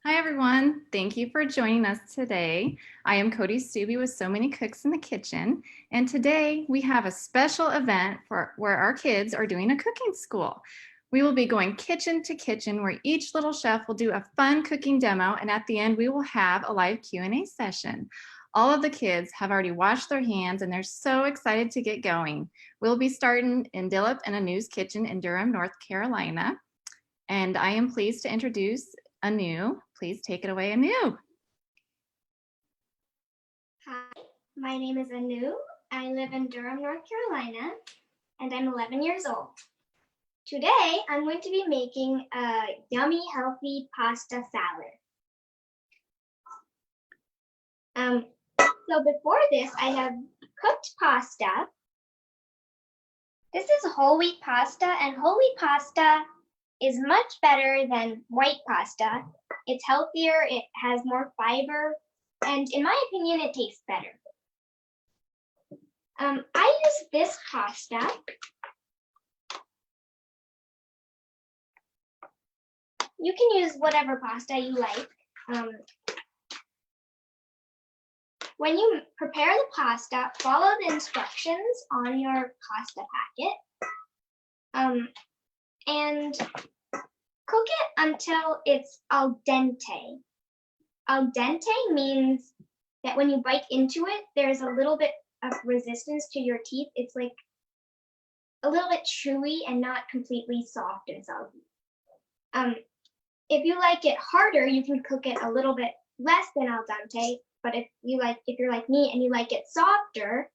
Hi, everyone. Thank you for joining us today. I am Cody Stubbe with So Many Cooks in the Kitchen, and today we have a special event where our kids are doing a cooking school. We will be going kitchen to kitchen where each little chef will do a fun cooking demo, and at the end we will have a live Q&A session. All of the kids have already washed their hands and they're so excited to get going. We'll be starting in Dillip and Anu's kitchen in Durham, North Carolina. And I am pleased to introduce Anu. Please take it away, Anu. Hi, my name is Anu. I live in Durham, North Carolina, and I'm 11 years old. Today, I'm going to be making a yummy, healthy pasta salad. So before this, I have cooked pasta. This is whole wheat pasta, and whole wheat pasta is much better than white pasta. It's healthier, it has more fiber, and in my opinion, it tastes better. I use this pasta. You can use whatever pasta you like. When you prepare the pasta, follow the instructions on your pasta packet. And cook it until it's al dente. Al dente means that when you bite into it, there's a little bit of resistance to your teeth. It's like a little bit chewy and not completely soft and soggy. If you like it harder, you can cook it a little bit less than al dente. But if you're like me and you like it softer,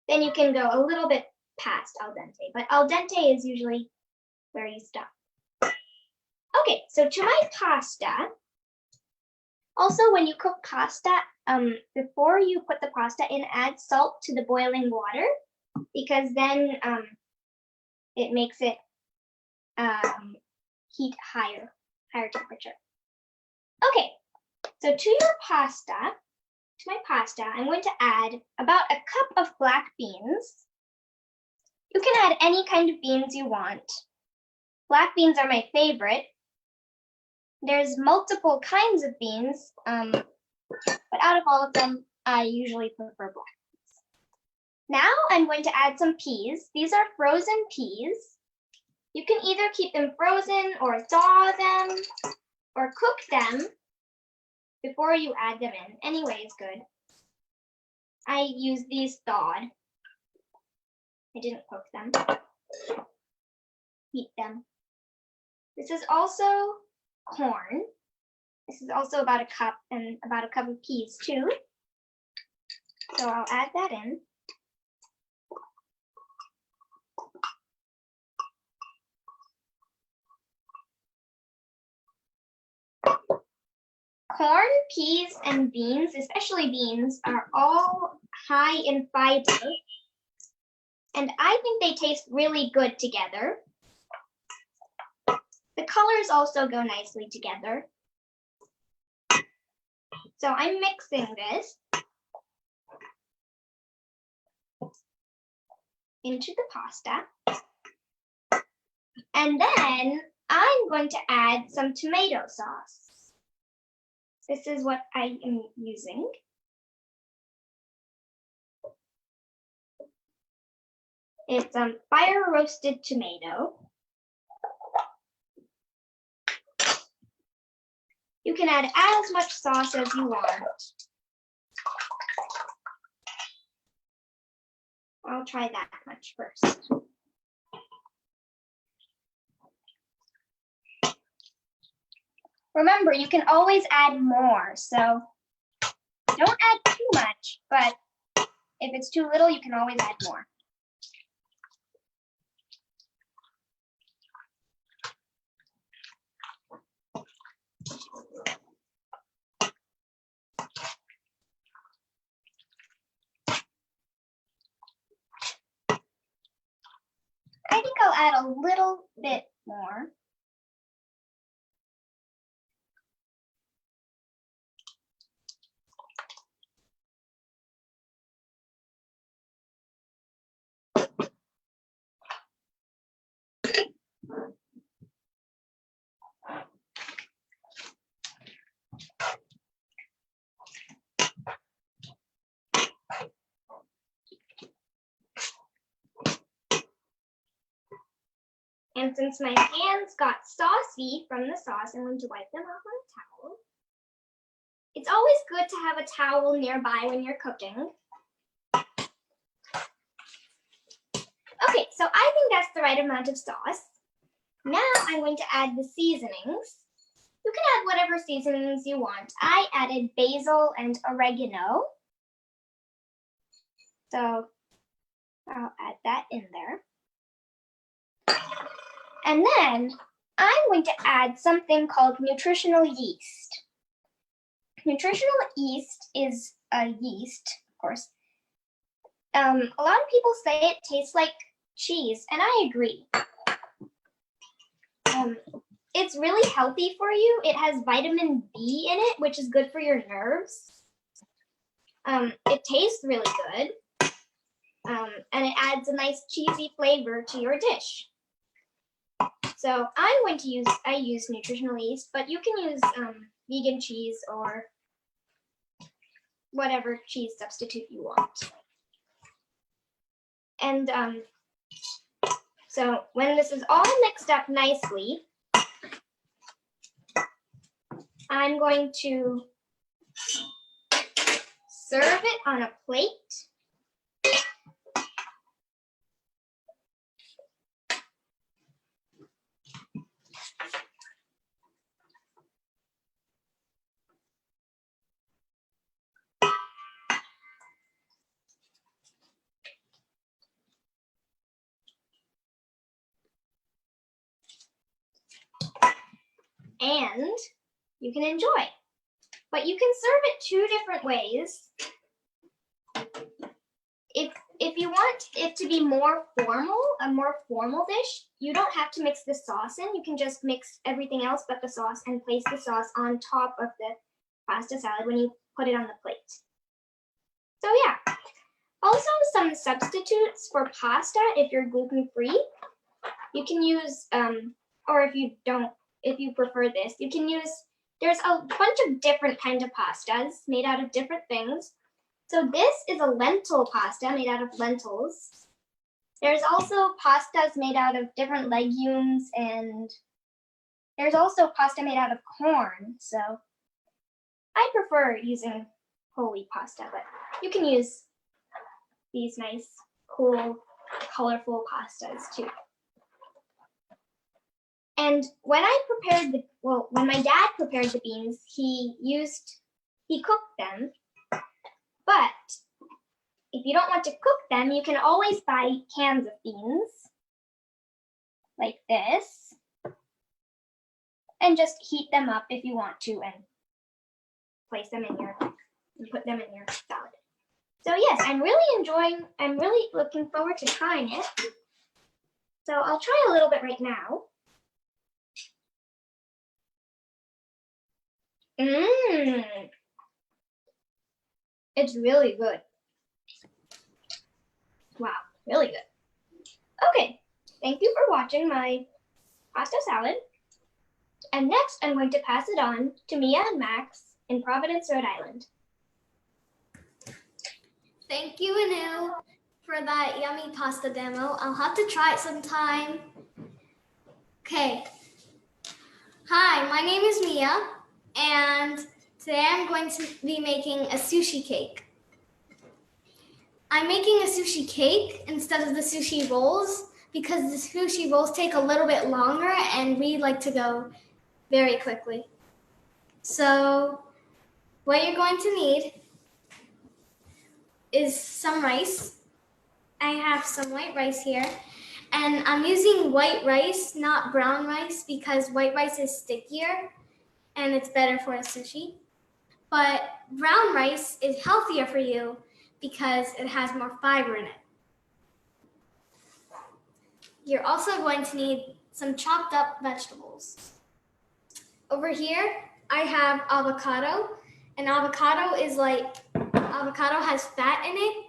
then you can go a little bit past al dente. But al dente is usually where you stop. Okay, so to my pasta. Also, when you cook pasta, before you put the pasta in, add salt to the boiling water, because then it makes it heat higher temperature. Okay, so to my pasta, I'm going to add about a cup of black beans. You can add any kind of beans you want. Black beans are my favorite. There's multiple kinds of beans, but out of all of them, I usually prefer black beans. Now I'm going to add some peas. These are frozen peas. You can either keep them frozen or thaw them or cook them before you add them in. Any way is good. I use these thawed. I didn't cook them. Heat them. This is also corn. This is also about a cup, and about a cup of peas too. So I'll add that in. Corn, peas, and beans, especially beans, are all high in fiber. And I think they taste really good together. The colors also go nicely together. So I'm mixing this into the pasta. And then I'm going to add some tomato sauce. This is what I am using. It's fire roasted tomato. You can add as much sauce as you want. I'll try that much first. Remember, you can always add more, so don't add too much, but if it's too little, you can always add more. I think I'll add a little bit more. And since my hands got saucy from the sauce, I'm going to wipe them off on a towel. It's always good to have a towel nearby when you're cooking. Okay, so I think that's the right amount of sauce. Now I'm going to add the seasonings. You can add whatever seasonings you want. I added basil and oregano. So I'll add that in there. And then I'm going to add something called nutritional yeast. Nutritional yeast is a yeast, of course. A lot of people say it tastes like cheese, and I agree. It's really healthy for you. It has vitamin B in it, which is good for your nerves. It tastes really good. And it adds a nice cheesy flavor to your dish. So I'm going to I use nutritional yeast, but you can use vegan cheese or whatever cheese substitute you want. And so when this is all mixed up nicely, I'm going to serve it on a plate. And you can enjoy. But you can serve it two different ways. If you want it to be more formal, a more formal dish, you don't have to mix the sauce in. You can just mix everything else but the sauce and place the sauce on top of the pasta salad when you put it on the plate. So yeah. Also some substitutes for pasta if you're gluten-free. You can use, or if you prefer this, you can use, there's a bunch of different kinds of pastas made out of different things. So this is a lentil pasta made out of lentils. There's also pastas made out of different legumes, and there's also pasta made out of corn. So I prefer using whole wheat pasta, but you can use these nice, cool, colorful pastas too. And when when my dad prepared the beans, he cooked them. But if you don't want to cook them, you can always buy cans of beans like this and just heat them up if you want to and place them and put them in your salad. So yes, I'm really looking forward to trying it. So I'll try a little bit right now. It's really good. Wow, really good. Okay, thank you for watching my pasta salad. And next, I'm going to pass it on to Mia and Max in Providence, Rhode Island. Thank you, Anu, for that yummy pasta demo. I'll have to try it sometime. Okay. Hi, my name is Mia, and today I'm going to be making a sushi cake. I'm making a sushi cake instead of the sushi rolls because the sushi rolls take a little bit longer and we like to go very quickly. So what you're going to need is some rice. I have some white rice here, and I'm using white rice, not brown rice, because white rice is stickier and it's better for a sushi. But brown rice is healthier for you because it has more fiber in it. You're also going to need some chopped up vegetables. Over here, I have avocado, and avocado has fat in it.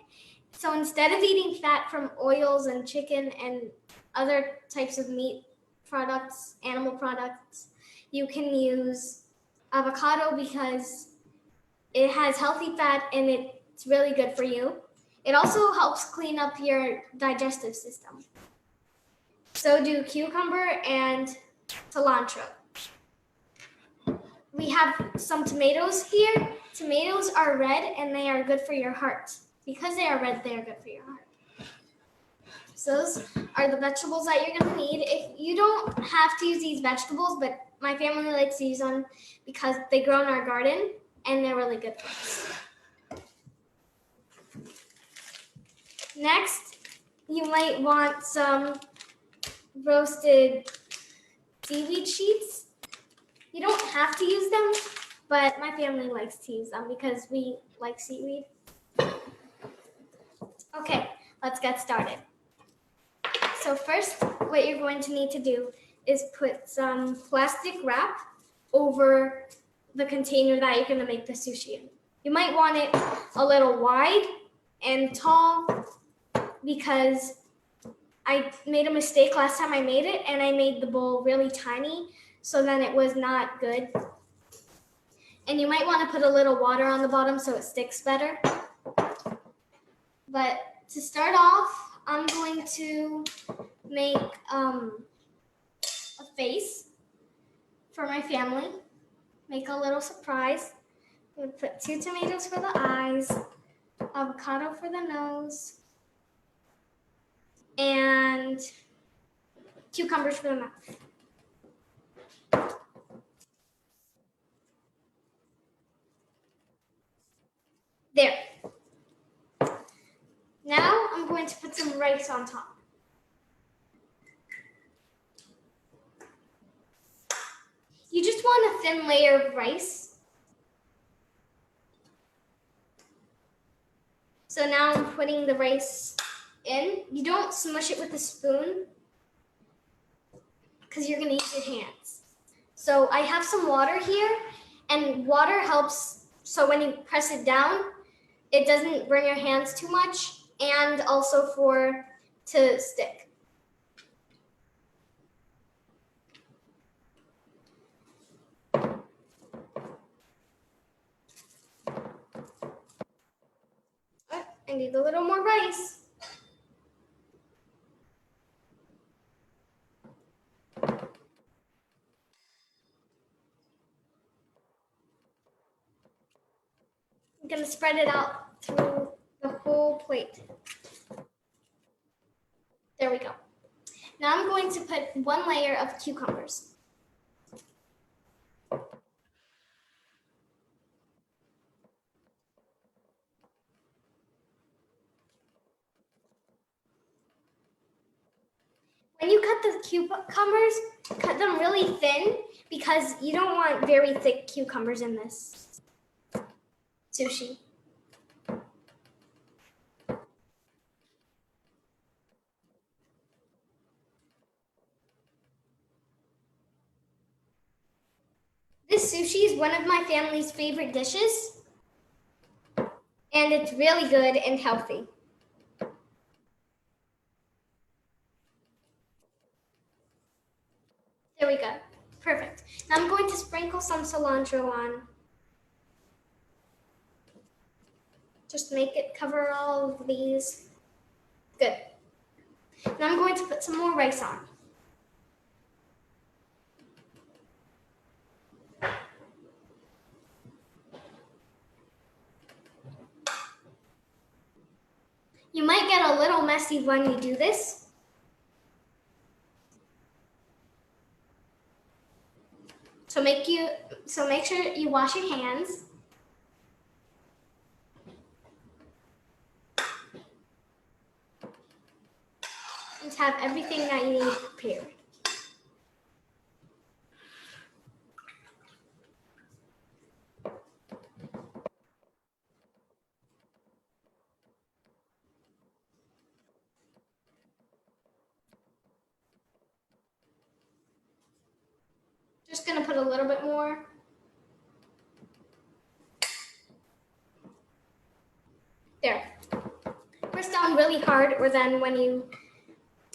So instead of eating fat from oils and chicken and other types of meat products, animal products, you can use avocado because it has healthy fat and it's really good for you. It also helps clean up your digestive system. So do cucumber and cilantro. We have some tomatoes here. Tomatoes are red and they are good for your heart. Because they are red, they are good for your heart. So those are the vegetables that you're gonna need. If you don't have to use these vegetables, but my family likes to use them because they grow in our garden and they're really good for us. Next, you might want some roasted seaweed sheets. You don't have to use them, but my family likes to use them because we like seaweed. Okay, let's get started. So first, what you're going to need to do is put some plastic wrap over the container that you're going to make the sushi in. You might want it a little wide and tall because I made a mistake last time I made it and I made the bowl really tiny, so then it was not good. And you might want to put a little water on the bottom so it sticks better. But to start off, I'm going to make a face for my family. Make a little surprise. I'm going to put 2 tomatoes for the eyes, avocado for the nose, and cucumbers for the mouth. There. Now I'm going to put some rice on top. You just want a thin layer of rice. So now I'm putting the rice in. You don't smush it with a spoon because you're going to use your hands. So I have some water here, and water helps so when you press it down, it doesn't burn your hands too much, and also to stick. I need a little more rice. I'm going to spread it out through the whole plate. There we go. Now I'm going to put 1 layer of cucumbers. When you cut the cucumbers, cut them really thin because you don't want very thick cucumbers in this sushi. This sushi is one of my family's favorite dishes, and it's really good and healthy. There we go. Perfect. Now I'm going to sprinkle some cilantro on. Just make it cover all of these. Good. Now I'm going to put some more rice on. You might get a little messy when you do this. So make sure you wash your hands. And have everything that you need prepared. Just gonna put a little bit more. There. Press down really hard, or then when you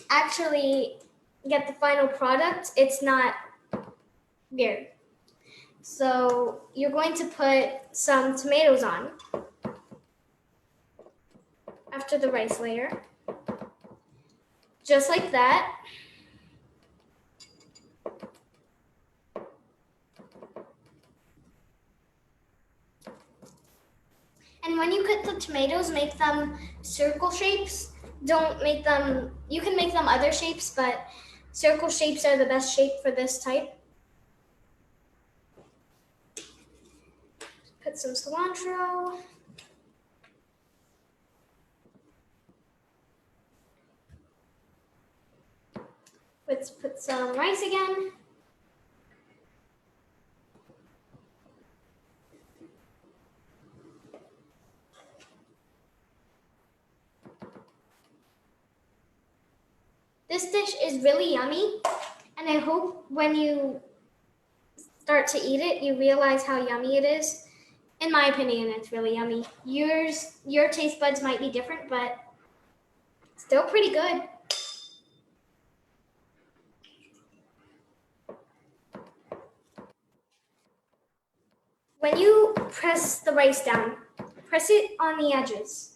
actually get the final product, it's not weird. So you're going to put some tomatoes on after the rice layer. Just like that. And when you cut the tomatoes, make them circle shapes. Don't make them, you can make them other shapes, but circle shapes are the best shape for this type. Put some cilantro. Let's put some rice again. This dish is really yummy, and I hope when you start to eat it, you realize how yummy it is. In my opinion, it's really yummy. Your taste buds might be different, but still pretty good. When you press the rice down, press it on the edges.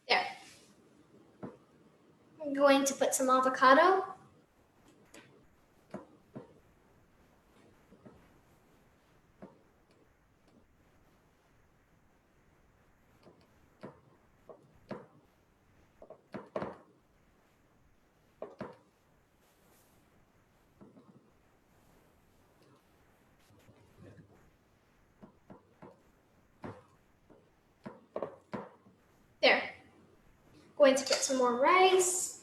There. I'm going to put some avocado. There. Going to put some more rice.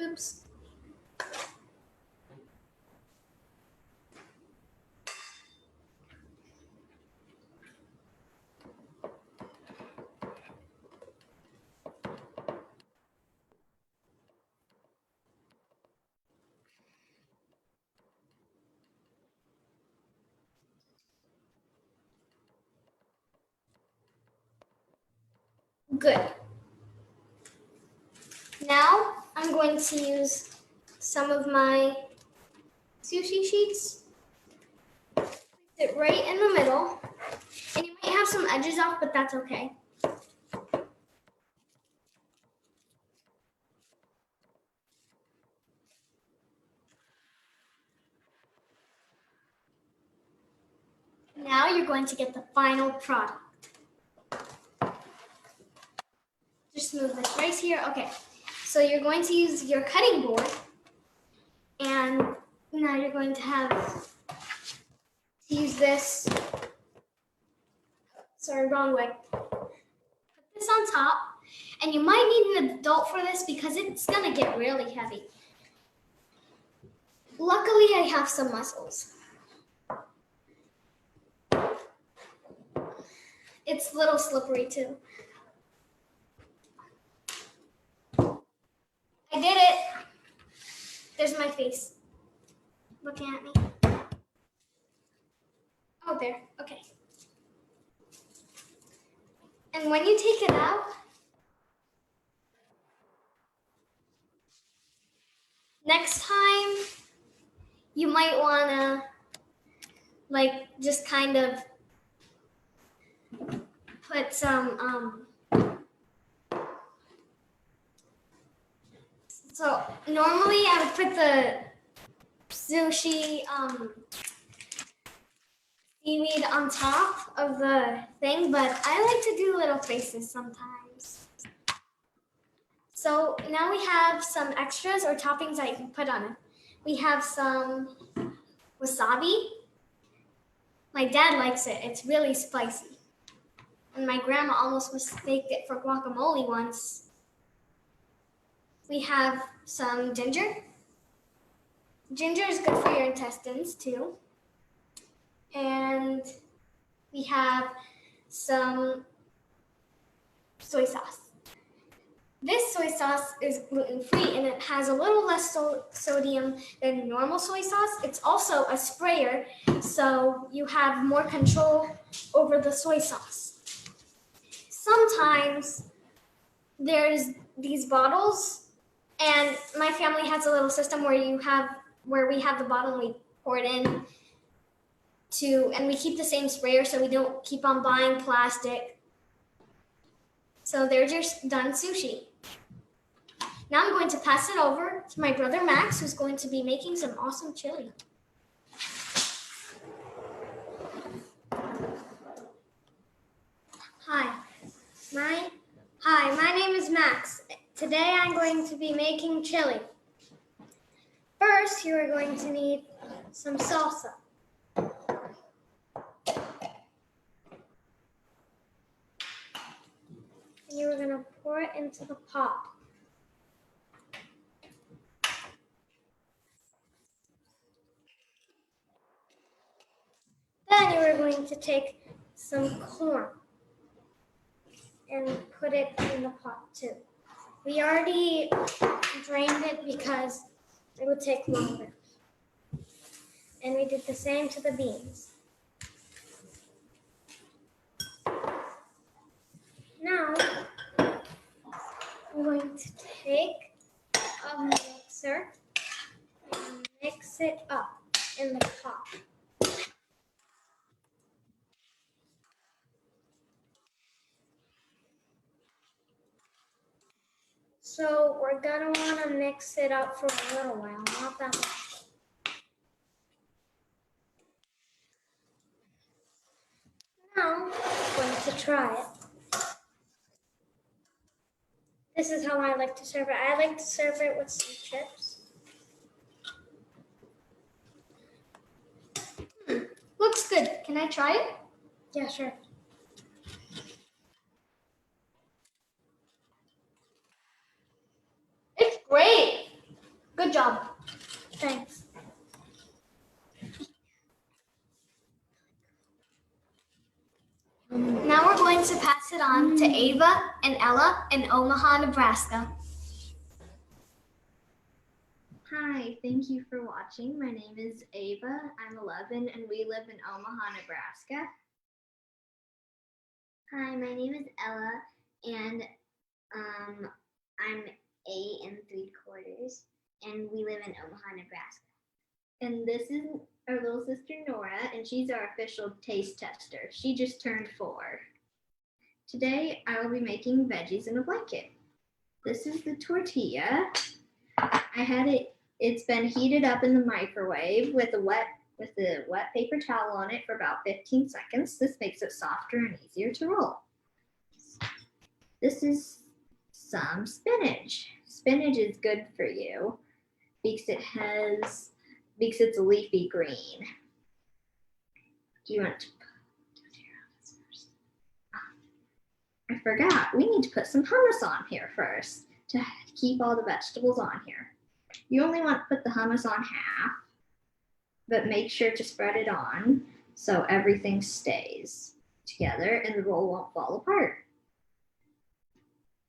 Oops. Good. Now I'm going to use some of my sushi sheets. Place it right in the middle. And you might have some edges off, but that's okay. Now you're going to get the final product. Just move this rice here. Okay, so you're going to use your cutting board, and now you're going to have to use this. Sorry, wrong way. Put this on top, and you might need an adult for this because it's gonna get really heavy. Luckily, I have some muscles. It's a little slippery too. I did it. There's my face looking at me. Oh, there. Okay. And when you take it out, next time you might wanna just kind of put some so normally I would put the sushi seaweed on top of the thing, but I like to do little faces sometimes. So now we have some extras or toppings that you can put on it. We have some wasabi. My dad likes it. It's really spicy. And my grandma almost mistaked it for guacamole once. We have some ginger. Ginger is good for your intestines too. And we have some soy sauce. This soy sauce is gluten-free and it has a little less sodium than normal soy sauce. It's also a sprayer, so you have more control over the soy sauce. Sometimes there's these bottles, and my family has a little system where we have the bottle and we pour it in and we keep the same sprayer so we don't keep on buying plastic. So they're just done sushi. Now I'm going to pass it over to my brother Max, who's going to be making some awesome chili. Hi, my name is Max. Today I'm going to be making chili. First, you are going to need some salsa. And you are going to pour it into the pot. Then you are going to take some corn and put it in the pot too. We already drained it because it would take longer. And we did the same to the beans. Now, I'm going to take a mixer and mix it up in the pot. So we're gonna wanna mix it up for a little while, not that much. Now, I'm going to try it. This is how I like to serve it. I like to serve it with some chips. Looks good. Can I try it? Yeah, sure. It's great. Good job. Thanks. Now we're going to pass it on to Ava and Ella in Omaha, Nebraska. Hi, thank you for watching. My name is Ava. I'm 11 and we live in Omaha, Nebraska. Hi, my name is Ella and I'm 8 3/4 and we live in Omaha, Nebraska. And this is our little sister Nora and she's our official taste tester. She just turned 4. Today I will be making veggies in a blanket. This is the tortilla. It's been heated up in the microwave with a wet paper towel on it for about 15 seconds. This makes it softer and easier to roll. This is some spinach. Spinach is good for you because it's a leafy green. Do you want to I forgot. We need to put some hummus on here first to keep all the vegetables on here. You only want to put the hummus on half, but make sure to spread it on so everything stays together and the roll won't fall apart.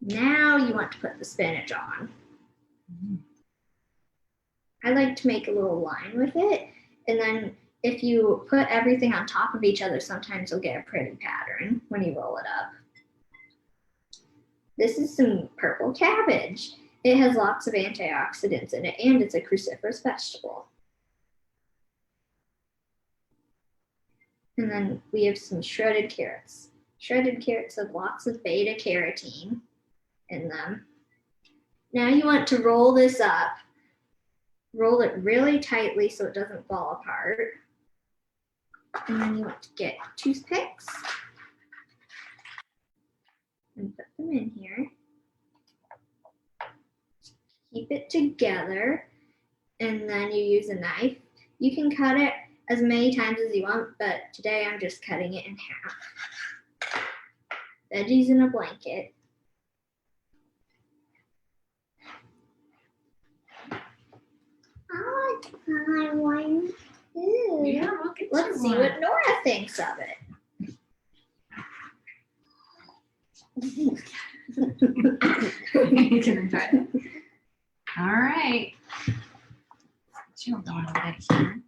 Now you want to put the spinach on. I like to make a little line with it, and then if you put everything on top of each other, sometimes you'll get a pretty pattern when you roll it up. This is some purple cabbage. It has lots of antioxidants in it, and it's a cruciferous vegetable. And then we have some shredded carrots. Shredded carrots have lots of beta carotene in them. Now you want to roll this up. Roll it really tightly so it doesn't fall apart. And then you want to get toothpicks and put them in here. Keep it together, and then you use a knife. You can cut it as many times as you want, but today I'm just cutting it in half. Veggies in a blanket. I like that one too. Yeah, Let's see what Nora thinks of it. You can try it. All right. Put you on the little bit here.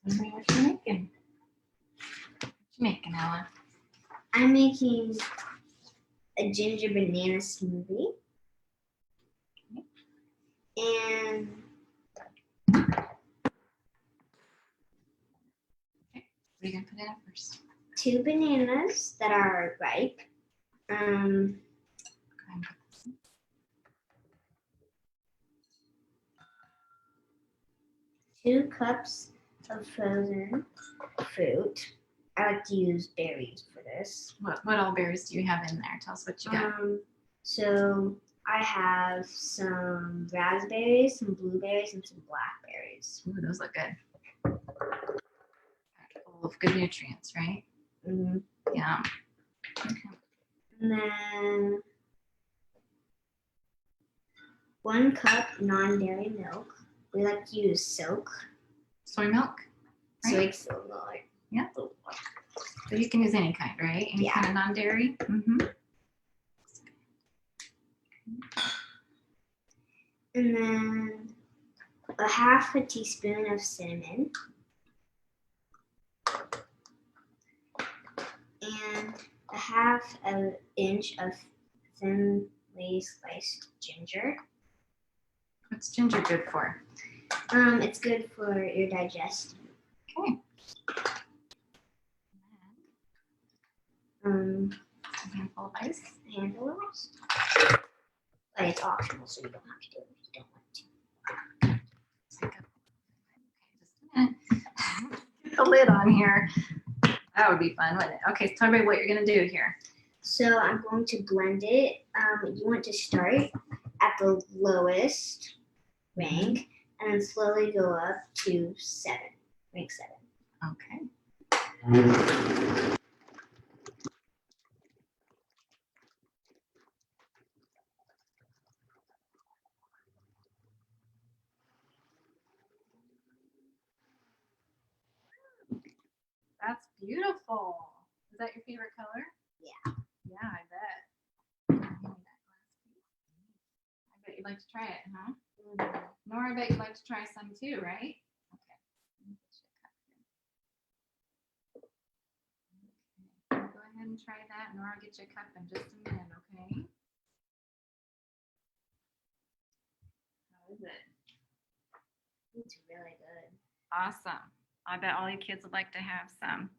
What you making? What you making, Ella? I'm making a ginger banana smoothie. And What are you gonna put in it first? 2 bananas that are ripe. Go ahead and put this in. 2 cups of frozen fruit. I like to use berries for this. What all berries do you have in there? Tell us what you got. So I have some raspberries, some blueberries, and some blackberries. Ooh, those look good. Full of good nutrients, right? Mhm. Yeah. Okay. And then 1 cup non-dairy milk. We like to use silk. Soy milk. So Right. it's so good. Yeah. So you can use any kind, right? Any Yeah. kind of non-dairy. Mm-hmm. And then a half a teaspoon of cinnamon. And a half an inch of thinly sliced ginger. What's ginger good for? It's good for your digestion. Okay. A handful of ice. A handful of ice. But it's optional, so you don't have to do it if you don't want to. Take a- Okay, just a minute. Get the lid on here. That would be fun, wouldn't it? Okay, so tell me what you're gonna do here. So I'm going to blend it. You want to start at the lowest rank and then slowly go up to 7, rank 7. Okay. That's beautiful. Is that your favorite color? Yeah. Yeah, I bet. Give me that glass, please. I bet you'd like to try it, huh? Nora, I bet you'd like to try some too, right? Okay. Let me get you a cup here. Okay. Go ahead and try that. Nora, I'll get you a cup in just a minute, okay? How is it? It's really good. Awesome. I bet all you kids would like to have some.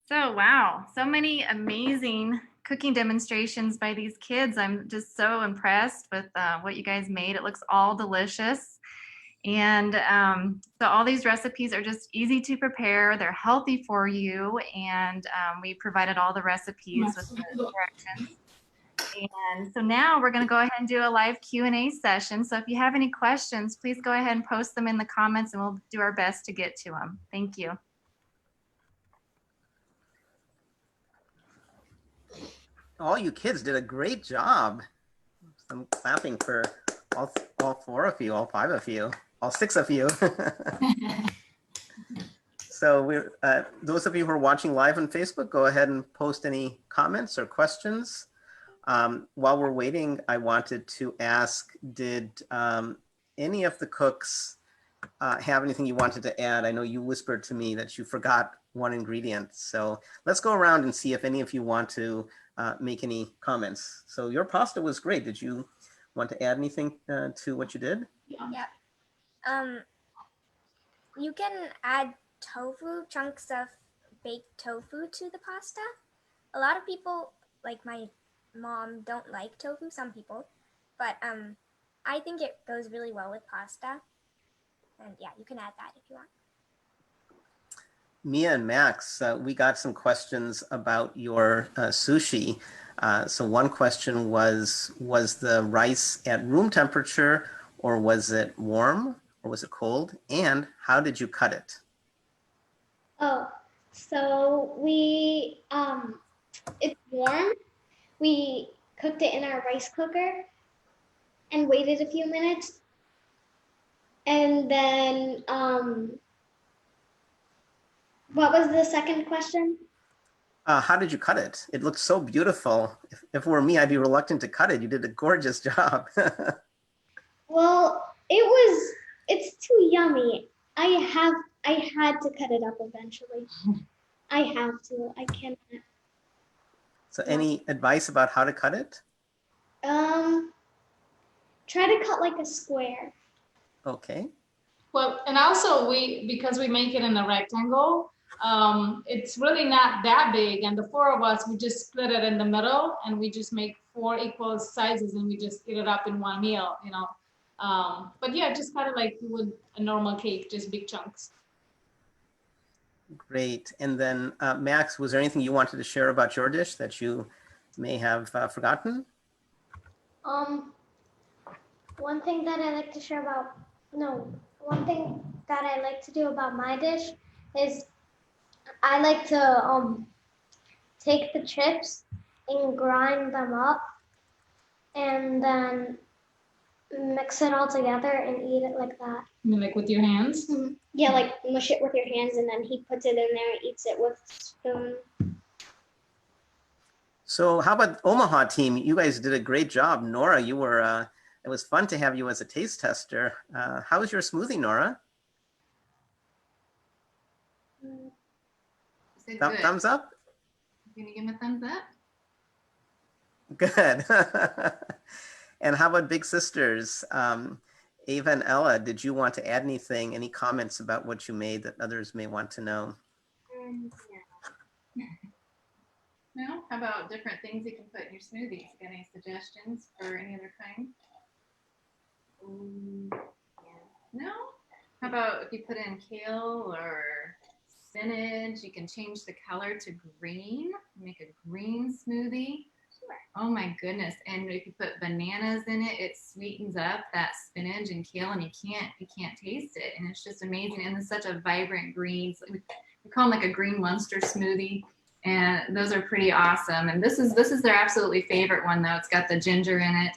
So, wow, so many amazing cooking demonstrations by these kids. I'm just so impressed with what you guys made. It looks all delicious. And so all these recipes are just easy to prepare. They're healthy for you. And we provided all the recipes with the directions. And so now we're going to go ahead and do a live Q&A session. So if you have any questions, please go ahead and post them in the comments and we'll do our best to get to them. Thank you. All you kids did a great job. I'm clapping for all 4 of you, all 5 of you, all 6 of you. So we're those of you who are watching live on Facebook, go ahead and post any comments or questions. While we're waiting, I wanted to ask, did any of the cooks have anything you wanted to add? I know you whispered to me that you forgot one ingredient. So let's go around and see if any of you want to make any comments. So your pasta was great. Did you want to add anything to what you did? Yeah. You can add tofu, chunks of baked tofu to the pasta. A lot of people, like my mom, don't like tofu, some people, but I think it goes really well with pasta. And yeah, you can add that if you want. Mia and Max, we got some questions about your sushi. So one question was the rice at room temperature, or was it warm, or was it cold? And how did you cut it? Oh, so it's warm. We cooked it in our rice cooker and waited a few minutes. And then, what was the second question? How did you cut it? It looked so beautiful. If it were me, I'd be reluctant to cut it. You did a gorgeous job. Well, it's too yummy. I had to cut it up eventually. I have to. I cannot. So any advice about how to cut it? Try to cut like a square. Okay. Well, and also because we make it in a rectangle, it's really not that big. And the four of us, we just split it in the middle and we just make 4 equal sizes and we just eat it up in one meal, you know. But yeah, just kind of like you would a normal cake, just big chunks. Great. And then Max, was there anything you wanted to share about your dish that you may have forgotten? One thing that I like to share about, no, one thing that I like to do about my dish is I like to take the chips and grind them up and then mix it all together and eat it like that. You mean like with your hands? Yeah, like mush it with your hands and then he puts it in there and eats it with a spoon. So how about Omaha team? You guys did a great job. Nora, you were, it was fun to have you as a taste tester. How was your smoothie, Nora? Say good. Thumbs up? Can you give him a thumbs up? Good. And how about big sisters? Ava and Ella, did you want to add anything, any comments about what you made that others may want to know? No? How about different things you can put in your smoothies? Got any suggestions for any other kind? No? How about if you put in kale or spinach, you can change the color to green, make a green smoothie. Oh my goodness. And if you put bananas in it, it sweetens up that spinach and kale and you can't taste it. And it's just amazing. And it's such a vibrant green. We call them like a green Munster smoothie. And those are pretty awesome. And this is their absolutely favorite one though. It's got the ginger in it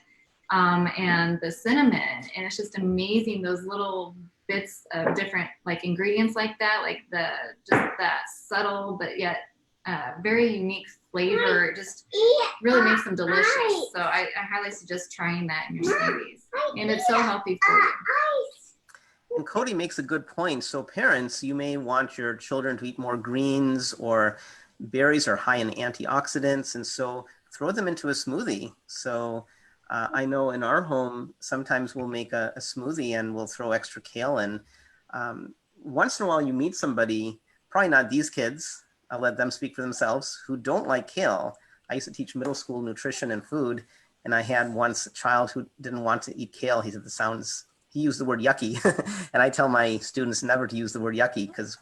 and the cinnamon. And it's just amazing, those little bits of different like ingredients like that, like just that subtle but yet very unique flavor. It just really makes them delicious. So I highly suggest trying that in your smoothies. And it's so healthy for you. And Cody makes a good point. So parents, you may want your children to eat more greens, or berries are high in antioxidants. And so throw them into a smoothie. So I know in our home, sometimes we'll make a smoothie and we'll throw extra kale in. Once in a while you meet somebody, probably not these kids, I'll let them speak for themselves, who don't like kale. I used to teach middle school nutrition and food, and I had once a child who didn't want to eat kale. He said he used the word yucky. And I tell my students never to use the word yucky because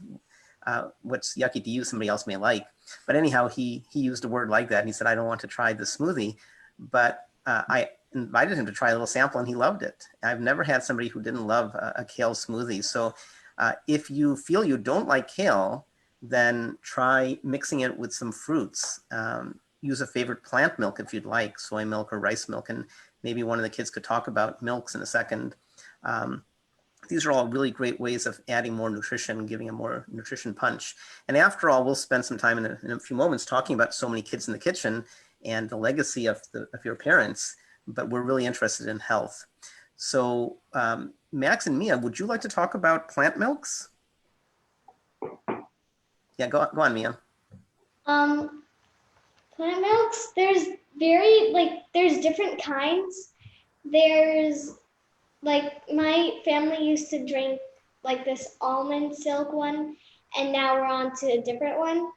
what's yucky to you, somebody else may like. But anyhow, he used a word like that. And he said, I don't want to try the smoothie. But I invited him to try a little sample and he loved it. I've never had somebody who didn't love a kale smoothie. So if you feel you don't like kale, then try mixing it with some fruits. Use a favorite plant milk if you'd like, soy milk or rice milk. And maybe one of the kids could talk about milks in a second. These are all really great ways of adding more nutrition, giving a more nutrition punch. And after all, we'll spend some time in a few moments talking about So Many Kids in the Kitchen and the legacy of your parents, but we're really interested in health. So Max and Mia, would you like to talk about plant milks? Yeah, go on, Mia. Plant milks, there's different kinds. There's like my family used to drink like this almond silk one, and now we're on to a different one.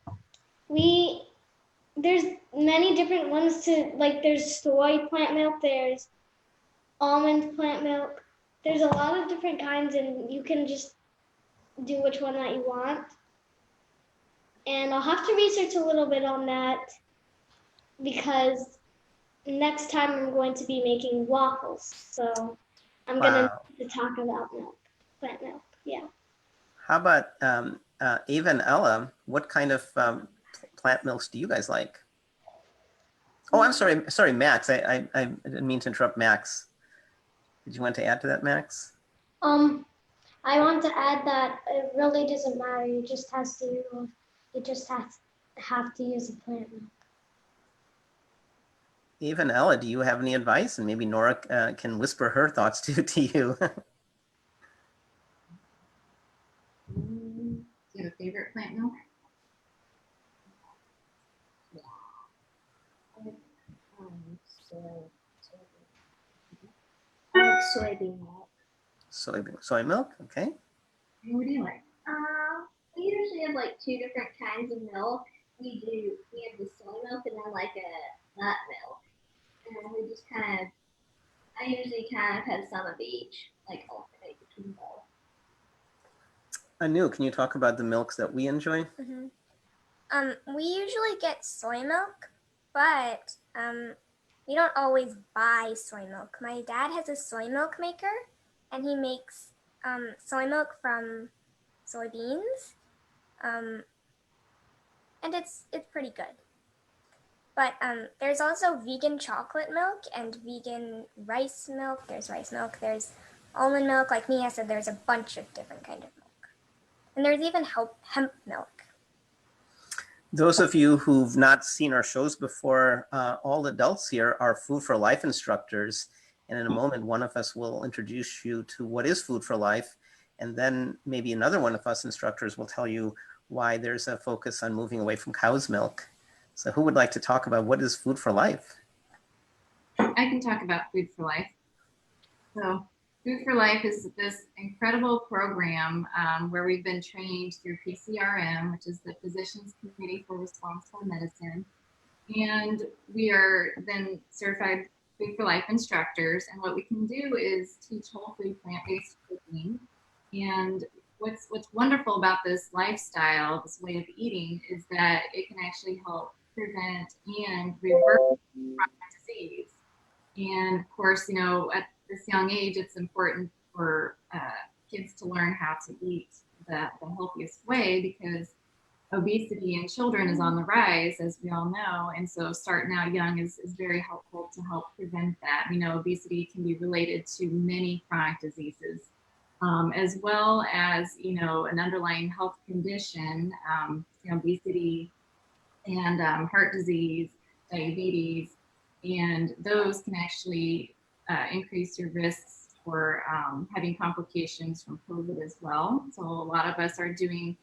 There's many different ones to like, there's soy plant milk, there's almond plant milk. There's a lot of different kinds and you can just do which one that you want. And I'll have to research a little bit on that because next time I'm going to be making waffles. So I'm going to talk about milk, plant milk, yeah. How about Ava and Ella? What kind of plant milks do you guys like? Oh, I'm sorry, Max. I didn't mean to interrupt Max. Did you want to add to that, Max? I want to add that it really doesn't matter. You just have to use a plant milk. Even Ella, do you have any advice? And maybe Nora can whisper her thoughts to you. Do you have a favorite plant milk? I like soybean milk. Soy milk, okay. And what do you like? We usually have like 2 different kinds of milk. We have the soy milk and then like a nut milk. And we just I usually have some of each, like alternate between both. Anu, can you talk about the milks that we enjoy? We usually get soy milk, but we don't always buy soy milk. My dad has a soy milk maker, and he makes soy milk from soybeans, and it's pretty good. But there's also vegan chocolate milk and vegan rice milk. There's rice milk. There's almond milk. Like Mia said, there's a bunch of different kind of milk, and there's even hemp milk. Those of you who've not seen our shows before, all adults here are Food for Life instructors. And in a moment, one of us will introduce you to what is Food for Life. And then maybe another one of us instructors will tell you why there's a focus on moving away from cow's milk. So who would like to talk about what is Food for Life? I can talk about Food for Life. So Food for Life is this incredible program where we've been trained through PCRM, which is the Physicians Committee for Responsible Medicine. And we are then certified Food for Life instructors. And what we can do is teach whole food, plant-based cooking. And what's wonderful about this lifestyle, this way of eating, is that it can actually help prevent and reverse chronic disease. And of course, you know, at this young age, it's important for kids to learn how to eat the healthiest way, because obesity in children is on the rise, as we all know. And so starting out young is very helpful to help prevent that. You know, obesity can be related to many chronic diseases, as well as, you know, an underlying health condition, you know, obesity and heart disease, diabetes, and those can actually increase your risks for having complications from COVID as well. So a lot of us are doing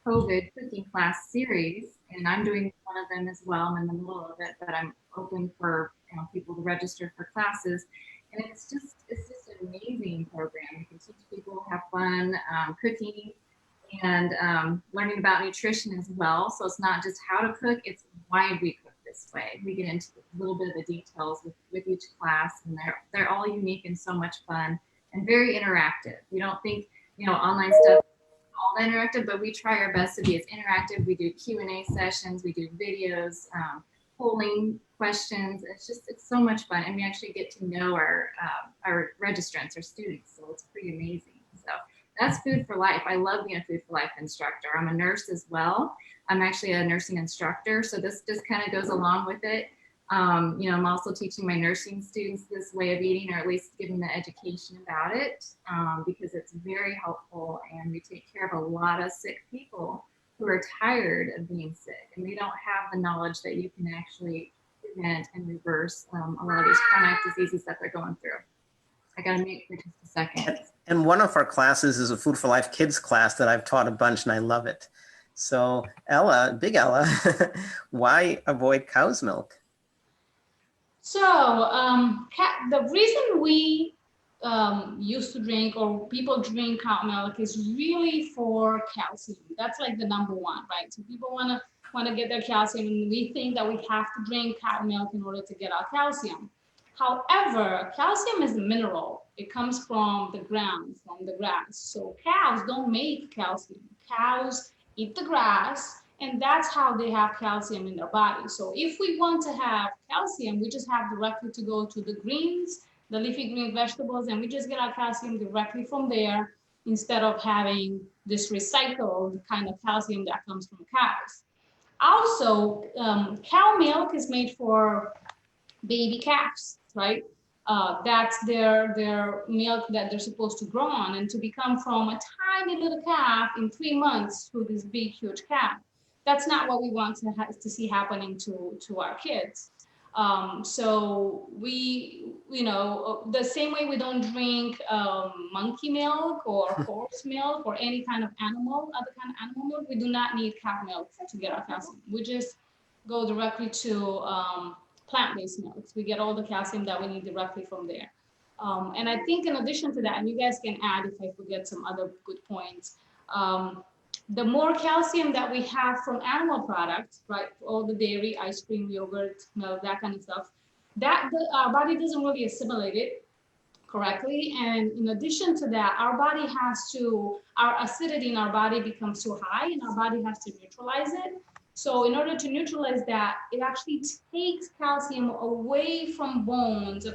COVID cooking class series, and I'm doing one of them as well. I'm in the middle of it, but I'm open for, you know, people to register for classes. And it's just an amazing program. You can teach people, have fun cooking, and learning about nutrition as well. So it's not just how to cook, it's why we cook this way. We get into a little bit of the details with each class, and they're all unique and so much fun and very interactive. We don't think, you know, online stuff is all that interactive, but we try our best to be as interactive. We do Q&A sessions, we do videos, polling questions. It's so much fun, and we actually get to know our registrants, our students. So it's pretty amazing. So that's Food for Life. I love being a Food for Life instructor. I'm a nurse as well. I'm actually a nursing instructor, so this just kind of goes along with it. You know, I'm also teaching my nursing students this way of eating, or at least giving the education about it, because it's very helpful, and we take care of a lot of sick people who are tired of being sick, and they don't have the knowledge that you can actually prevent and reverse a lot of these chronic diseases that they're going through. I got to mute for just a second. And one of our classes is a Food for Life kids class that I've taught a bunch, and I love it. So Ella, big Ella, why avoid cow's milk? So the reason we used to drink, or people drink cow milk, is really for calcium. That's like the number one, right? So people want to get their calcium, and we think that we have to drink cow milk in order to get our calcium. However, calcium is a mineral. It comes from the ground, from the grass. So cows don't make calcium. Cows eat the grass, and that's how they have calcium in their body. So if we want to have calcium, we just have directly to go to the greens, the leafy green vegetables, and we just get our calcium directly from there, instead of having this recycled kind of calcium that comes from cows. Also, cow milk is made for baby calves, right? That's their milk that they're supposed to grow on, and to become from a tiny little calf in 3 months to this big, huge calf. That's not what we want to see happening to our kids. So we, the same way we don't drink monkey milk or horse milk or any kind of other kind of animal milk, we do not need cow milk to get our calcium. We just go directly to plant-based milks. We get all the calcium that we need directly from there. And I think in addition to that, and you guys can add if I forget some other good points, the more calcium that we have from animal products, right, all the dairy, ice cream, yogurt, milk, that kind of stuff, that our body doesn't really assimilate it correctly. And in addition to that, our acidity in our body becomes too high, and our body has to neutralize it. So in order to neutralize that, it actually takes calcium away from bones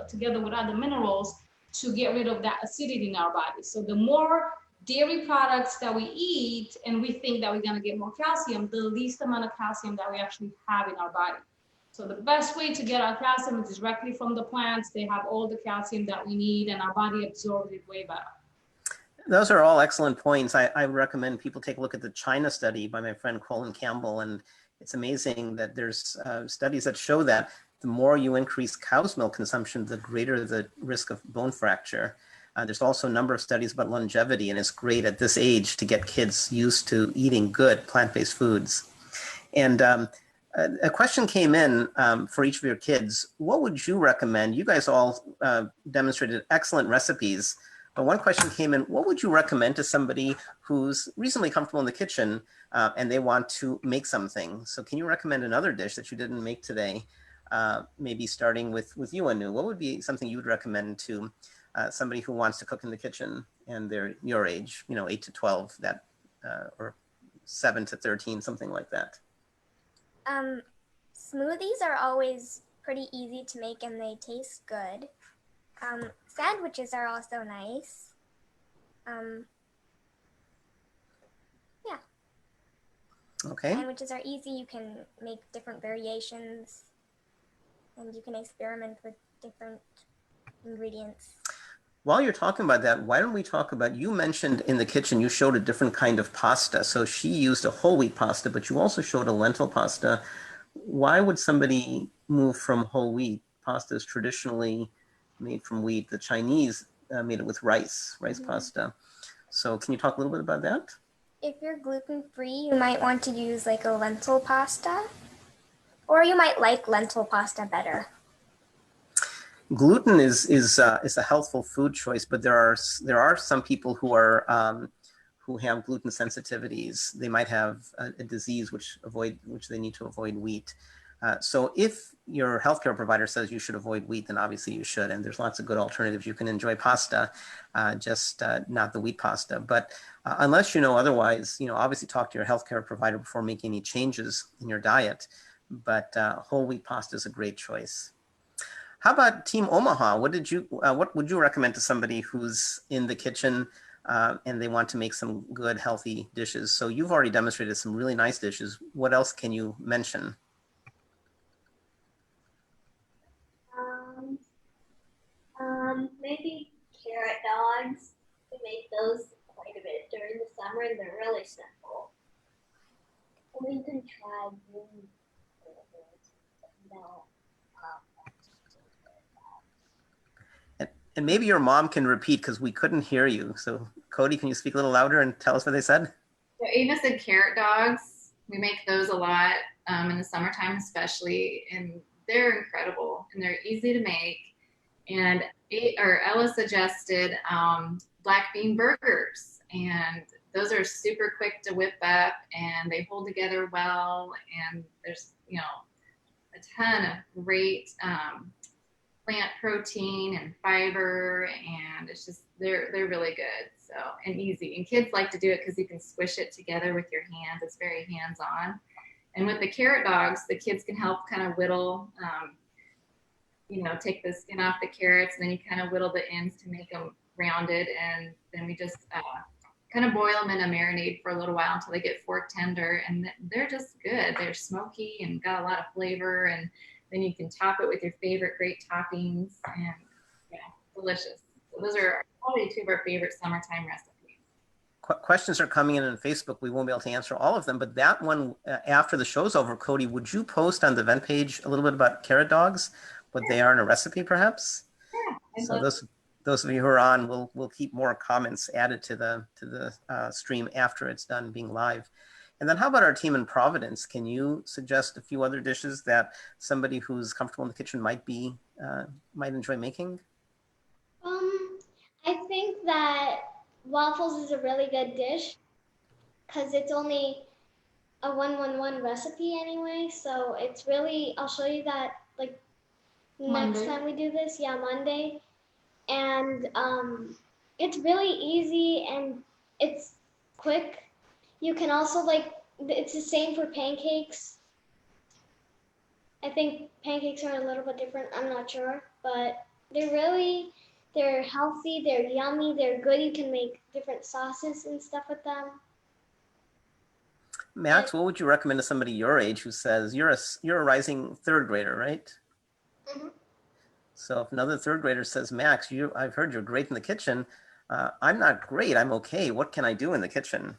together with other minerals to get rid of that acidity in our body. So the more dairy products that we eat and we think that we're going to get more calcium, the least amount of calcium that we actually have in our body. So the best way to get our calcium is directly from the plants. They have all the calcium that we need, and our body absorbs it way better. Those are all excellent points. I recommend people take a look at the China study by my friend Colin Campbell. And it's amazing that there's studies that show that the more you increase cow's milk consumption, the greater the risk of bone fracture. There's also a number of studies about longevity, and it's great at this age to get kids used to eating good plant-based foods. And a question came in for each of your kids. What would you recommend? You guys all demonstrated excellent recipes. But one question came in, what would you recommend to somebody who's reasonably comfortable in the kitchen and they want to make something? So can you recommend another dish that you didn't make today? Maybe starting with you, Anu. What would be something you would recommend to somebody who wants to cook in the kitchen and they're your age, 8 to 12, that or 7 to 13, something like that? Smoothies are always pretty easy to make and they taste good. Sandwiches are also nice. Yeah. Okay. Sandwiches are easy. You can make different variations and you can experiment with different ingredients. While you're talking about that, why don't we talk about, you mentioned in the kitchen, you showed a different kind of pasta. So she used a whole wheat pasta, but you also showed a lentil pasta. Why would somebody move from whole wheat? Pasta is traditionally made from wheat. The Chinese made it with rice pasta. So can you talk a little bit about that? If you're gluten-free, you might want to use like a lentil pasta, or you might like lentil pasta better. Gluten is a healthful food choice, but there are some people who are who have gluten sensitivities. They might have a disease which they need to avoid wheat. So if your healthcare provider says you should avoid wheat, then obviously you should. And there's lots of good alternatives. You can enjoy pasta, just not the wheat pasta. But unless you know otherwise, obviously talk to your healthcare provider before making any changes in your diet. But whole wheat pasta is a great choice. How about Team Omaha? What would you recommend to somebody who's in the kitchen and they want to make some good, healthy dishes? So you've already demonstrated some really nice dishes. What else can you mention? Maybe carrot dogs. We make those quite a bit during the summer, and they're really simple. Or you can try green And maybe your mom can repeat because we couldn't hear you. So Cody, can you speak a little louder and tell us what they said? So Ava said carrot dogs. We make those a lot in the summertime especially, and they're incredible and they're easy to make. And Ella suggested black bean burgers, and those are super quick to whip up and they hold together well, and there's a ton of great plant protein and fiber, and it's just they're really good. So, and easy, and kids like to do it because you can squish it together with your hands. It's very hands-on. And with the carrot dogs, the kids can help kind of whittle take the skin off the carrots, and then you kind of whittle the ends to make them rounded, and then we just kind of boil them in a marinade for a little while until they get fork tender, and they're just good. They're smoky and got a lot of flavor, and Then you can top it with your favorite great toppings, and yeah, delicious. So those are probably two of our favorite summertime recipes. Questions are coming in on Facebook. We won't be able to answer all of them, but that one, after the show's over, Cody, would you post on the event page a little bit about carrot dogs, what they are in a recipe, perhaps? Yeah, So those of you who are on, we'll keep more comments added to the stream after it's done being live. And then how about our team in Providence? Can you suggest a few other dishes that somebody who's comfortable in the kitchen might enjoy making? I think that waffles is a really good dish because it's only a 1-1-1 recipe anyway. So it's really, I'll show you that like next Monday. time we do this. Yeah, Monday. And it's really easy and it's quick. You can also like, it's the same for pancakes. I think pancakes are a little bit different. I'm not sure, but they're healthy, they're yummy, they're good. You can make different sauces and stuff with them. Max, what would you recommend to somebody your age who says you're a rising third grader, right? Mhm. So if another third grader says, Max, I've heard you're great in the kitchen. I'm not great. I'm okay. What can I do in the kitchen?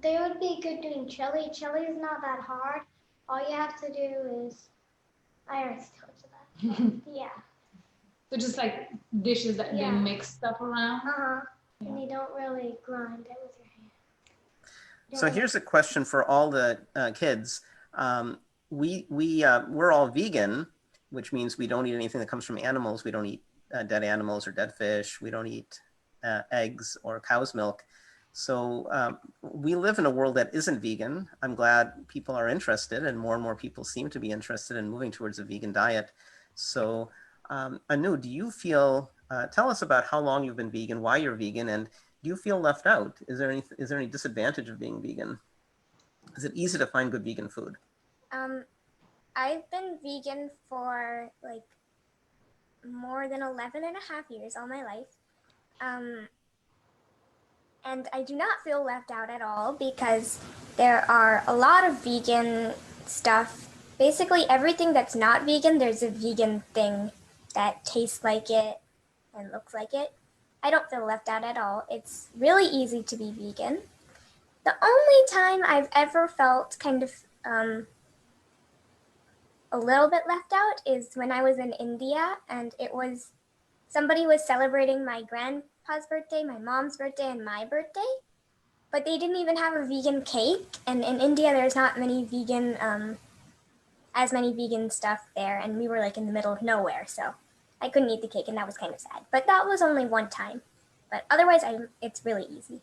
They would be good doing chili. Chili is not that hard. All you have to do is, I already told you that. Yeah. So just like dishes that Yeah. they mix stuff around. And you don't really grind it with your hand. So here's a question for all the kids. We're all vegan, which means we don't eat anything that comes from animals. We don't eat dead animals or dead fish. We don't eat eggs or cow's milk. So we live in a world that isn't vegan. I'm glad people are interested, and more people seem to be interested in moving towards a vegan diet. So Anu, do you feel, tell us about how long you've been vegan, why you're vegan, and do you feel left out? Is there any disadvantage of being vegan? Is it easy to find good vegan food? I've been vegan for like more than 11 and a half years, all my life. And I do not feel left out at all because there are a lot of vegan stuff. Basically everything that's not vegan, there's a vegan thing that tastes like it and looks like it. I don't feel left out at all. It's really easy to be vegan. The only time I've ever felt kind of a little bit left out is when I was in India and somebody was celebrating my grandpa's birthday, my mom's birthday, and my birthday, but they didn't even have a vegan cake. And in India, there's not as many vegan stuff there, and we were like in the middle of nowhere, so I couldn't eat the cake, and that was kind of sad. But that was only one time. But otherwise, it's really easy.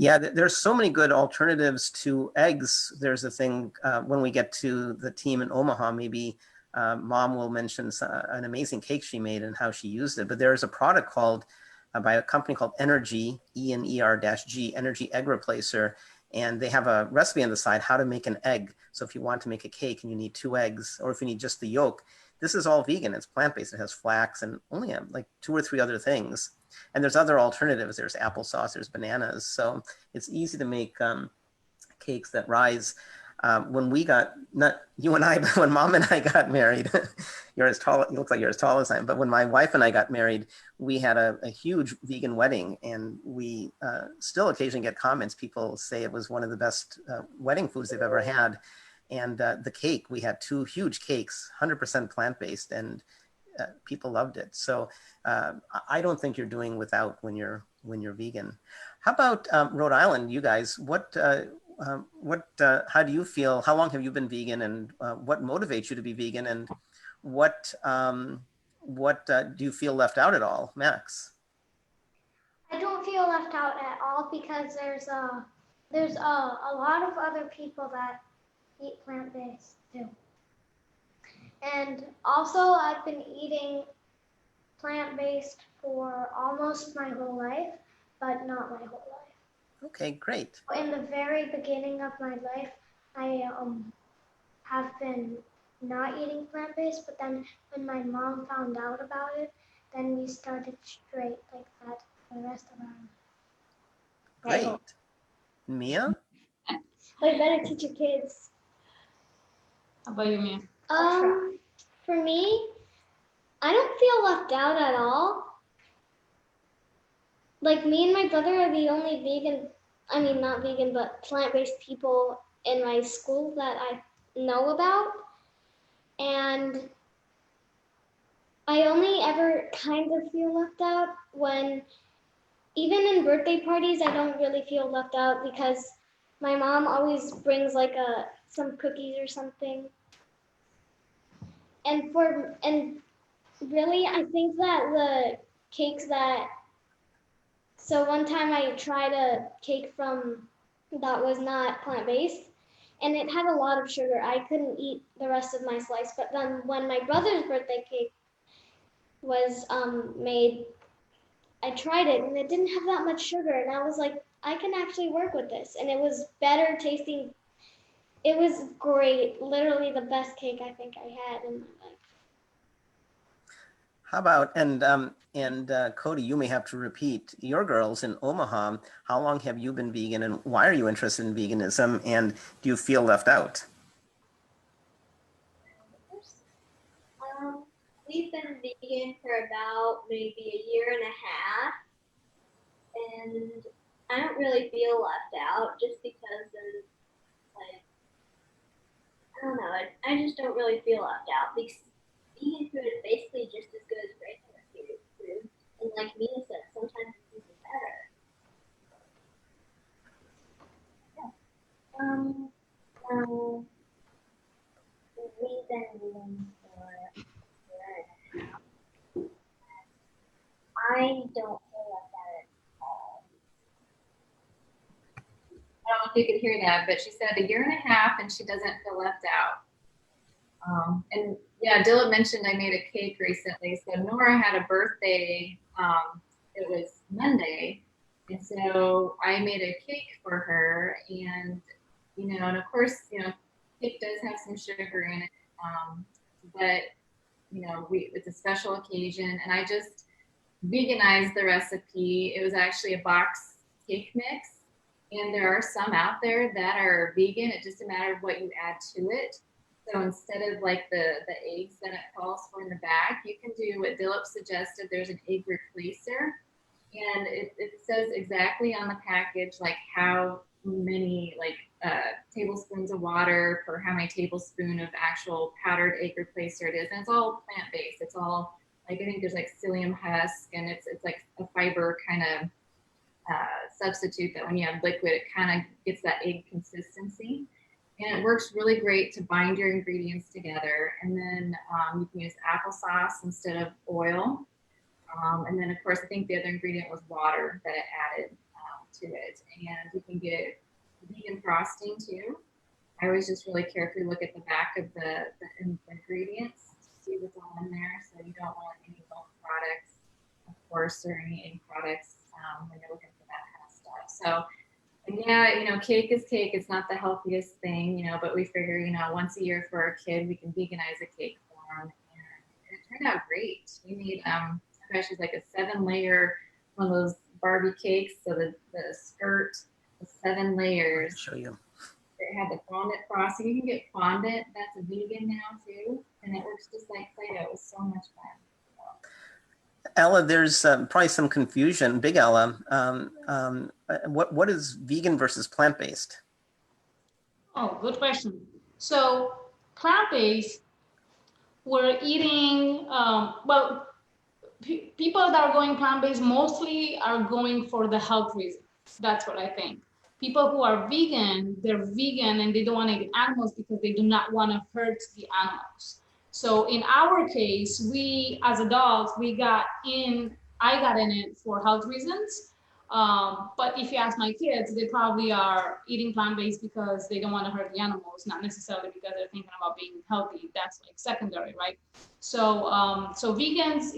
Yeah, there's so many good alternatives to eggs. There's a thing when we get to the team in Omaha, maybe Mom will mention an amazing cake she made and how she used it. But there's a product called by a company called Energy, ENER-G, Energy Egg Replacer. And they have a recipe on the side how to make an egg. So if you want to make a cake and you need 2 eggs, or if you need just the yolk, this is all vegan. It's plant-based. It has flax and only like 2 or 3 other things. And there's other alternatives. There's applesauce, there's bananas. So it's easy to make cakes that rise. When we got, not you and I, but when Mom and I got married, you look like you're as tall as I am, but when my wife and I got married, we had a huge vegan wedding, and we still occasionally get comments. People say it was one of the best wedding foods they've ever had. And the cake, we had 2 huge cakes, 100% plant-based, and people loved it. So I don't think you're doing without when you're vegan. How about Rhode Island? You guys, how do you feel? How long have you been vegan, and what motivates you to be vegan? And what do you feel left out at all, Max? I don't feel left out at all because there's a lot of other people that eat plant-based too. And also I've been eating plant-based for almost my whole life, but not my whole life. Okay, great. In the very beginning of my life, I have been not eating plant-based, but then when my mom found out about it, then we started straight like that for the rest of our life. Great. Mia? Like better teach your kids. How about you, Mia? For me, I don't feel left out at all. Like me and my brother are the only vegan, I mean not vegan, but plant-based people in my school that I know about. And I only ever kind of feel left out when, even in birthday parties, I don't really feel left out because my mom always brings like some cookies or something. And really, I think that the cakes so one time I tried a cake that was not plant-based, and it had a lot of sugar. I couldn't eat the rest of my slice, but then when my brother's birthday cake was made, I tried it and it didn't have that much sugar, and I was like, I can actually work with this, and it was better tasting. It was great, literally the best cake I think I had in my life. How about, Cody, you may have to repeat, your girls in Omaha, how long have you been vegan and why are you interested in veganism, and do you feel left out? We've been vegan for about maybe a year and a half, and I don't really feel left out just because of, like, I don't know, I just don't really feel left out because vegan food is basically just as good as regular food. And like Mia said, sometimes it's even better. Yeah. So we've been vegan for a year and a half. I don't feel left out at all. I don't know if you could hear that, but she said a year and a half and she doesn't feel left out. And yeah, Dylan mentioned I made a cake recently. So Nora had a birthday, it was Monday. And so I made a cake for her and, and of course, cake does have some sugar in it. But, it's a special occasion and I just veganized the recipe. It was actually a box cake mix. And there are some out there that are vegan. It's just a matter of what you add to it. So instead of like the eggs that it calls for in the back, you can do what Dilip suggested. There's an egg replacer. And it says exactly on the package, like how many tablespoons of water per how many tablespoons of actual powdered egg replacer it is. And it's all plant-based. It's all like, I think there's like psyllium husk and it's like a fiber kind of substitute that when you have liquid, it kind of gets that egg consistency. And it works really great to bind your ingredients together. And then you can use applesauce instead of oil. And then of course, I think the other ingredient was water that it added to it. And you can get vegan frosting too. I always just really carefully look at the back of the ingredients to see what's all in there. So you don't want any milk products, of course, or any egg products when you're looking for that kind of stuff. So, and yeah, cake is cake. It's not the healthiest thing, but we figure, once a year for our kid, we can veganize a cake for him. And it turned out great. We made, gosh, it's like a 7-layer, one of those Barbie cakes. So the skirt was 7 layers. I'll show you. It had the fondant frosting. You can get fondant that's a vegan now too. And it works just like Play-Doh. It was so much fun. Ella, there's probably some confusion. Big Ella, what is vegan versus plant-based? Oh, good question. So plant-based, we're eating, people that are going plant-based mostly are going for the health reasons. That's what I think. People who are vegan, they're vegan and they don't want to eat animals because they do not want to hurt the animals. So in our case, we as adults, I got in it for health reasons. But if you ask my kids, they probably are eating plant-based because they don't want to hurt the animals, not necessarily because they're thinking about being healthy. That's like secondary, right? So, so vegans,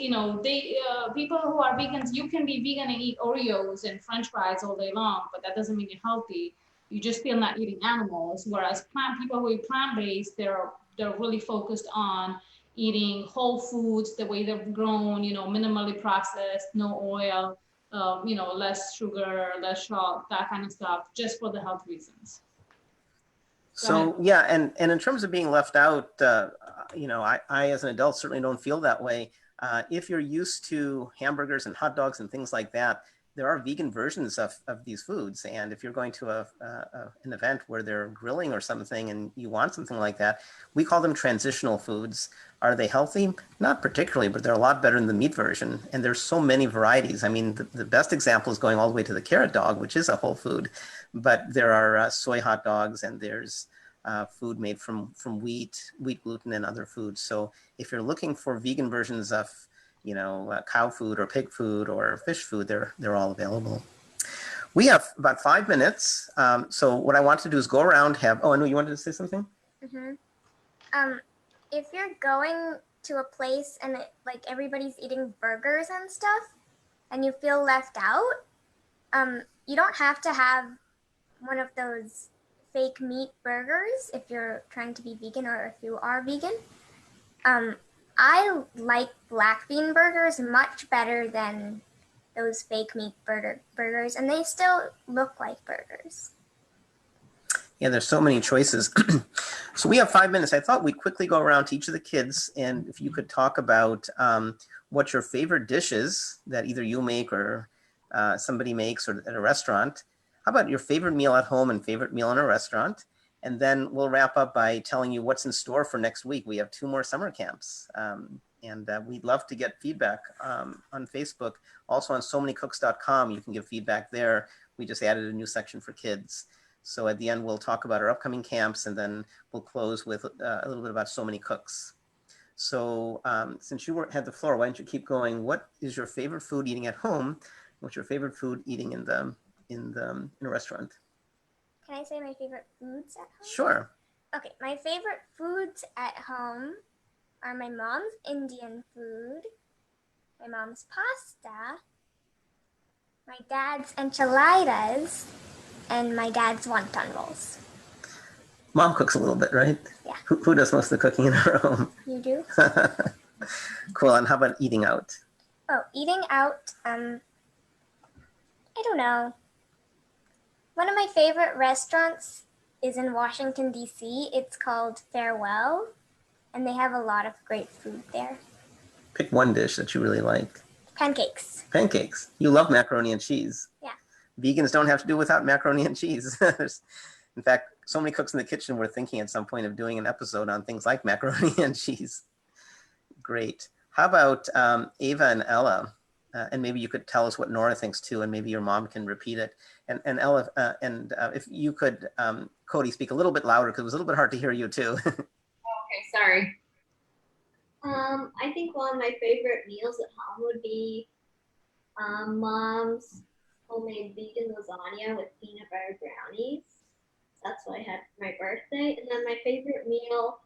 people who are vegans, you can be vegan and eat Oreos and French fries all day long, but that doesn't mean you're healthy. You just still not eating animals. Whereas people who eat plant-based, they're really focused on eating whole foods the way they're grown, minimally processed, no oil, less sugar, less salt, that kind of stuff, just for the health reasons. So yeah, and in terms of being left out, you know, I as an adult certainly don't feel that way. If you're used to hamburgers and hot dogs and things like that, there are vegan versions of these foods. And if you're going to an event where they're grilling or something and you want something like that, we call them transitional foods. Are they healthy? Not particularly, but they're a lot better than the meat version. And there's so many varieties. I mean, the best example is going all the way to the carrot dog, which is a whole food. But there are soy hot dogs, and there's food made from wheat gluten, and other foods. So if you're looking for vegan versions of, you know, cow food or pig food or fish food, they're all available. We have about 5 minutes. So what I want to do is go around, oh, I know you wanted to say something? If you're going to a place and like everybody's eating burgers and stuff and you feel left out, you don't have to have one of those fake meat burgers if you're trying to be vegan or if you are vegan. I like black bean burgers much better than those fake meat burgers, and they still look like burgers. Yeah, there's so many choices. So we have 5 minutes. I thought we'd quickly go around to each of the kids, and if you could talk about what your favorite dishes that either you make or somebody makes or at a restaurant. How about your favorite meal at home and favorite meal in a restaurant? And then we'll wrap up by telling you what's in store for next week. We have 2 more summer camps. And we'd love to get feedback on Facebook. Also on SoManyCooks.com, you can give feedback there. We just added a new section for kids. So at the end, we'll talk about our upcoming camps, and then we'll close with a little bit about So Many Cooks. So since you had the floor, why don't you keep going? What is your favorite food eating at home? What's your favorite food eating in a restaurant? Can I say my favorite foods at home? Sure. Okay, my favorite foods at home are my mom's Indian food, my mom's pasta, my dad's enchiladas, and my dad's wonton rolls. Mom cooks a little bit, right? Yeah. Who does most of the cooking in her home? You do? Cool. And how about eating out? Oh, eating out, I don't know. One of my favorite restaurants is in Washington, D.C. It's called Farewell, and they have a lot of great food there. Pick one dish that you really like. Pancakes. Pancakes. You love macaroni and cheese. Yeah. Vegans don't have to do without macaroni and cheese. In fact, So Many Cooks in the Kitchen were thinking at some point of doing an episode on things like macaroni and cheese. Great. How about Ava and Ella? And maybe you could tell us what Nora thinks too, and maybe your mom can repeat it. And Ella, if you could, Cody, speak a little bit louder because it was a little bit hard to hear you too. Okay, sorry. I think one of my favorite meals at home would be Mom's homemade vegan lasagna with peanut butter brownies. That's what I had for my birthday. And then my favorite meal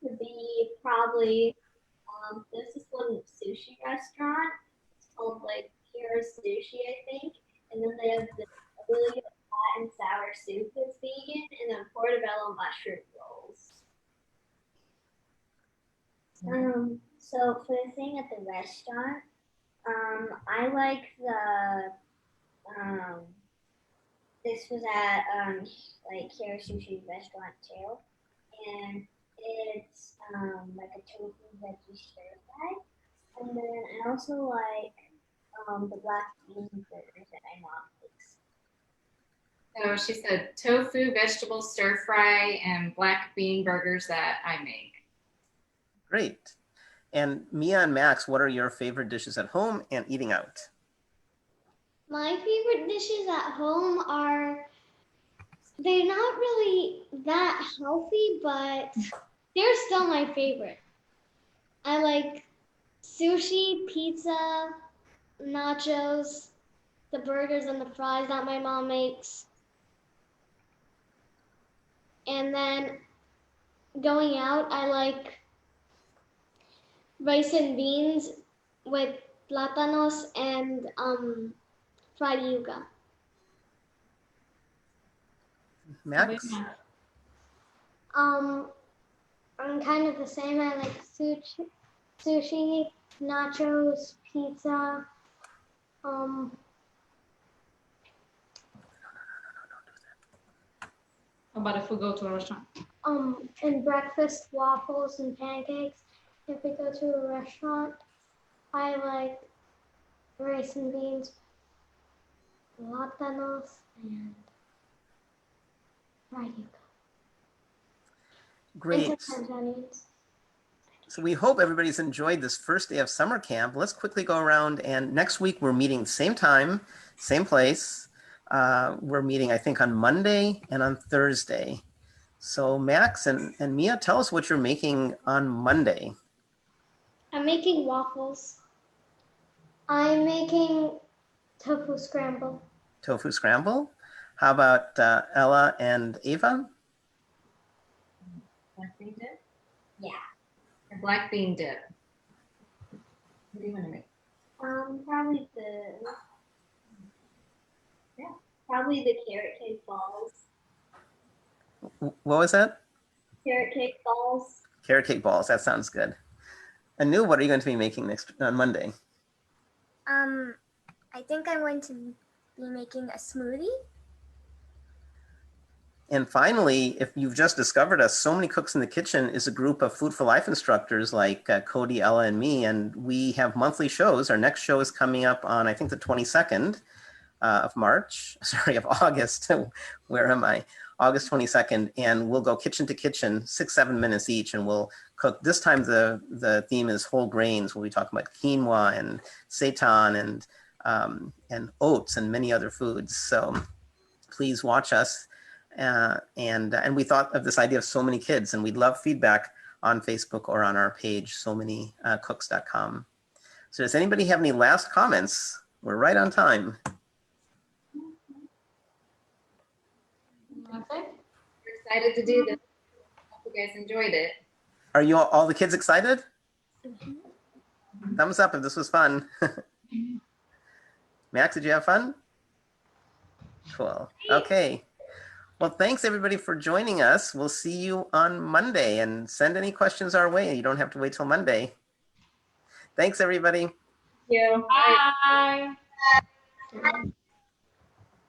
would be probably, there's this one sushi restaurant. It's called like Pure Sushi, I think. And then they have this really good hot and sour soup that's vegan, and then portobello mushroom rolls. So for the thing at the restaurant, I like the this was at like Kira Sushi restaurant too, and it's like a tofu veggie stir fry, and then I also like the black bean burgers that my mom makes. So she said tofu, vegetable stir fry, and black bean burgers that I make. Great. And Mia and Max, what are your favorite dishes at home and eating out? My favorite dishes at home are, they're not really that healthy, but they're still my favorite. I like sushi, pizza, nachos, the burgers and the fries that my mom makes. And then going out, I like rice and beans with plátanos and fried yuca. Max? I'm kind of the same. I like sushi, nachos, pizza. How about if we go to a restaurant? And breakfast, waffles and pancakes. If we go to a restaurant, I like rice and beans, plátanos, and fried yuca. Great. And sometimes onions. So we hope everybody's enjoyed this first day of summer camp. Let's quickly go around, and next week we're meeting same time, same place. We're meeting, I think, on Monday and on Thursday. So Max and Mia, tell us what you're making on Monday. I'm making waffles. I'm making tofu scramble. Tofu scramble. How about Ella and Ava? Black bean dip? Yeah. Or black bean dip? What do you want to make? Probably the carrot cake balls. What was that? Carrot cake balls. Carrot cake balls. That sounds good. Anu, what are you going to be making on Monday? I think I'm going to be making a smoothie. And finally, if you've just discovered us, So Many Cooks in the Kitchen is a group of Food for Life instructors like Cody, Ella, and me, and we have monthly shows. Our next show is coming up on, I think, the 22nd of August. Where am I? August 22nd, and we'll go kitchen to kitchen, 6-7 minutes each, and we'll cook. This time the theme is whole grains. We'll be talking about quinoa and seitan and oats and many other foods. So please watch us. And we thought of this idea of So Many Kids, and we'd love feedback on Facebook or on our page, somanycooks.com. So does anybody have any last comments? We're right on time. Okay. We're excited to do this. Hope you guys enjoyed it. Are you all the kids excited? Thumbs up if this was fun. Max, did you have fun? Cool. Okay. Well, thanks everybody for joining us. We'll see you on Monday, and send any questions our way. You don't have to wait till Monday. Thanks everybody. Thank you. Bye.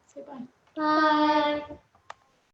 Say bye. Bye.